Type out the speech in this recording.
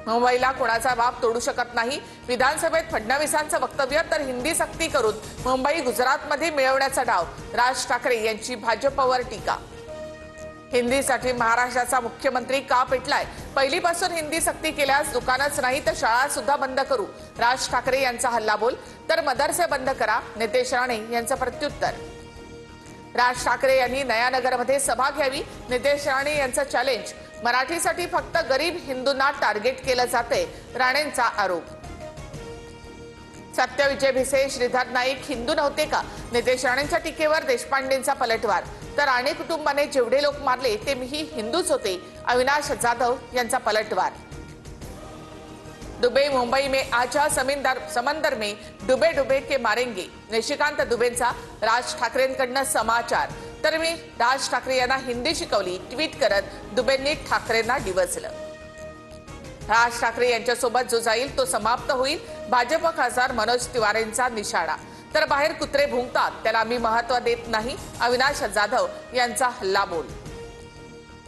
मुंबईला कोणाचा बाप तोडू शकत नाही। विधानसभेत फडणवीसांचं वक्तव्य तर हिंदी सक्ती करून मुंबई गुजरातमध्ये मिळवण्याचा डाव। राज ठाकरे यांची भाजपवर टीका। हिंदीसाठी महाराष्ट्राचा मुख्यमंत्री का पेटलाय? पहिलीपासून हिंदी सक्ती केल्यास दुकानच नाही तर शाळा सुद्धा बंद करू। राज ठाकरे यांचा हल्लाबोल। तर मदरसे बंद करा, नितेश राणे यांचं प्रत्युत्तर। राज ठाकरे यांनी नयानगरमध्ये सभा घ्यावी, नितेश राणे यांचं चॅलेंज। मराठीसाठी फक्त गरीब हिंदूंना टार्गेट केलं जाते, राणेंचा आरोप। सत्यविजय भिसे, श्रीधर नाईक हिंदू नव्हते का? नितेश राणेंच्या टीकेवर देशपांडेंचा पलटवार। तर राणे कुटुंबाने जेवढे लोक मारले ते मीही हिंदूच होते, अविनाश जाधव यांचा पलटवार। दुबे, मुंबई में आजा समंदर में डुबे डुबे के मारेंगे, निशिकांत दुबेंचा राज ठाकरेंकडनं समाचार। तर मी राज ठाकरे यांना हिंदी शिकवली, ट्विट करत दुबेंनी ठाकरेंना डिवचलं। राज ठाकरे यांच्यासोबत जो जाईल तो समाप्त होईल, भाजप खासदार मनोज तिवारींचा निशाणा। तर बाहेर कुत्रे भुंकतात त्याला आम्ही महत्त्व देत नाही, अविनाश जाधव यांचा हल्लाबोल।